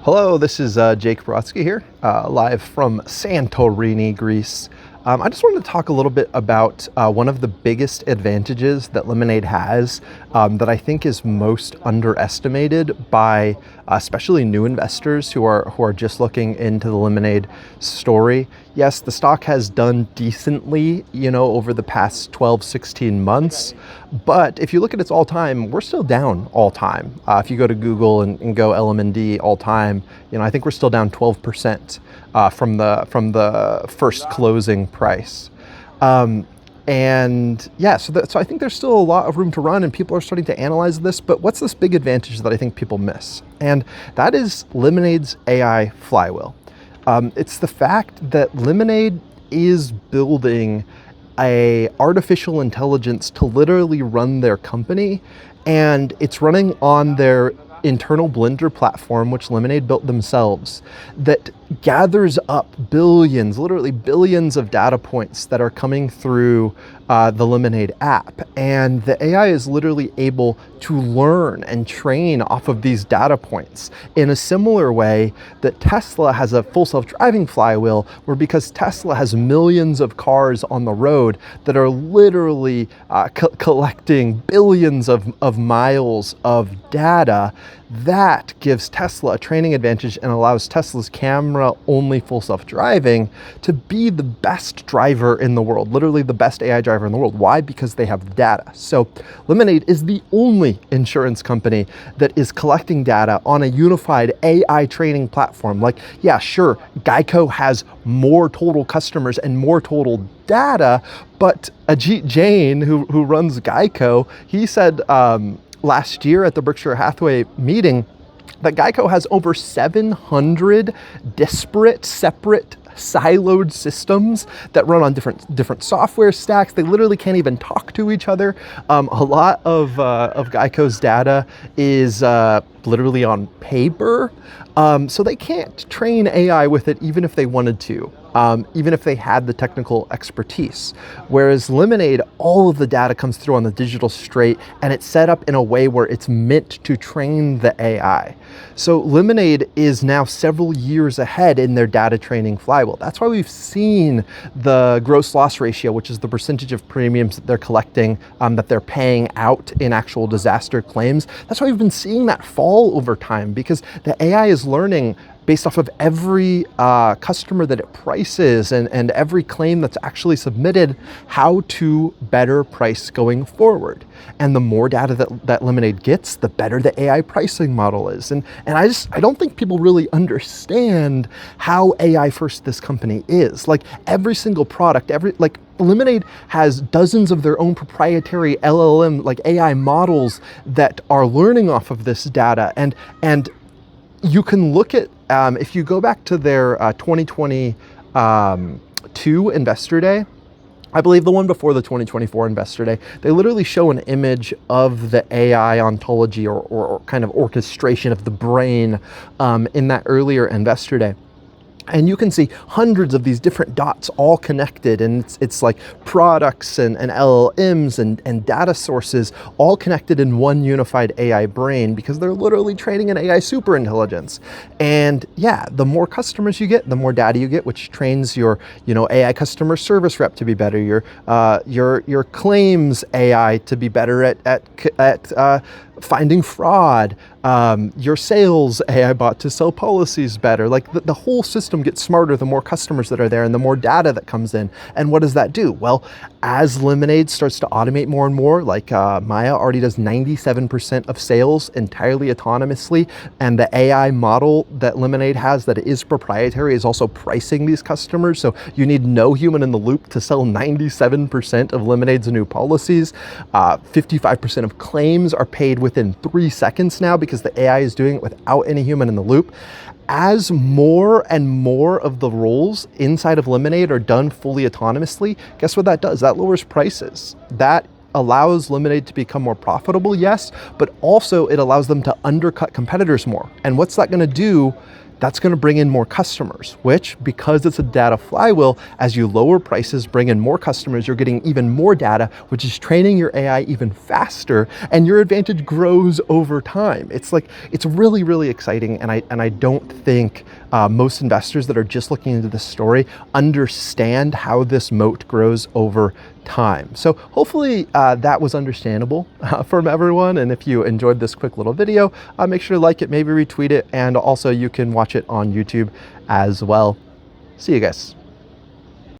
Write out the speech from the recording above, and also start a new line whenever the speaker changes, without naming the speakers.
Hello, this is Jake Brodsky here, live from Santorini, Greece. I just wanted to talk a little bit about one of the biggest advantages that Lemonade has that I think is most underestimated by especially new investors who are just looking into the Lemonade story. Yes, the stock has done decently, over the past 12, 16 months. But if you look at its all time, we're still down all time. If you go to Google and go LMND all time, I think we're still down 12% from the first closing price. So I think there's still a lot of room to run, and people are starting to analyze this. But what's this big advantage that I think people miss? And that is Lemonade's AI flywheel. It's the fact that Lemonade is building a artificial intelligence to literally run their company, and it's running on their internal Blender platform, which Lemonade built themselves, that gathers up billions, literally billions of data points that are coming through the Lemonade app. And the AI is literally able to learn and train off of these data points in a similar way that Tesla has a full self-driving flywheel, where because Tesla has millions of cars on the road that are literally collecting billions of miles of data, that gives Tesla a training advantage and allows Tesla's camera-only full self-driving to be the best driver in the world, literally the best AI driver in the world. Why? Because they have data. So Lemonade is the only insurance company that is collecting data on a unified AI training platform. Like, yeah, sure, Geico has more total customers and more total data, but Ajit Jain, who runs Geico, he said last year at the Berkshire Hathaway meeting that Geico has over 700 disparate, separate, siloed systems that run on different software stacks. They literally can't even talk to each other. A lot of Geico's data is literally on paper, so they can't train AI with it even if they wanted to. Even if they had the technical expertise. Whereas Lemonade, all of the data comes through on the digital straight, and it's set up in a way where it's meant to train the AI. So Lemonade is now several years ahead in their data training flywheel. That's why we've seen the gross loss ratio, which is the percentage of premiums that they're collecting, that they're paying out in actual disaster claims. That's why we've been seeing that fall over time, because the AI is learning based off of every customer that it prices and every claim that's actually submitted, how to better price going forward. And the more data that Lemonade gets, the better the AI pricing model is. And I don't think people really understand how AI first this company is. Like every single product, Lemonade has dozens of their own proprietary LLM, like AI models that are learning off of this data. And you can look at, if you go back to their 2022 Investor Day, I believe the one before the 2024 Investor Day, they literally show an image of the AI ontology or kind of orchestration of the brain in that earlier Investor Day. And you can see hundreds of these different dots all connected, and it's like products and LLMs and data sources all connected in one unified AI brain, because they're literally training an AI superintelligence. And yeah, the more customers you get, the more data you get, which trains your AI customer service rep to be better, your claims AI to be better at finding fraud, your sales AI bot to sell policies better. Like the whole system gets smarter the more customers that are there and the more data that comes in. And what does that do? Well, as Lemonade starts to automate more and more, like Maya already does 97% of sales entirely autonomously, and the AI model that Lemonade has that is proprietary is also pricing these customers. So you need no human in the loop to sell 97% of Lemonade's new policies. 55% of claims are paid within 3 seconds now, because the AI is doing it without any human in the loop. As more and more of the roles inside of Lemonade are done fully autonomously, guess what that does? That lowers prices. That allows Lemonade to become more profitable, yes, but also it allows them to undercut competitors more. And what's that going to do? that's going to bring in more customers, which, because it's a data flywheel, as you lower prices, bring in more customers, you're getting even more data, which is training your AI even faster, and your advantage grows over time. It's really, really exciting, and I don't think most investors that are just looking into this story understand how this moat grows over time. So hopefully that was understandable from everyone. And if you enjoyed this quick little video, make sure to like it, maybe retweet it, and also you can watch it on YouTube as well. See you guys.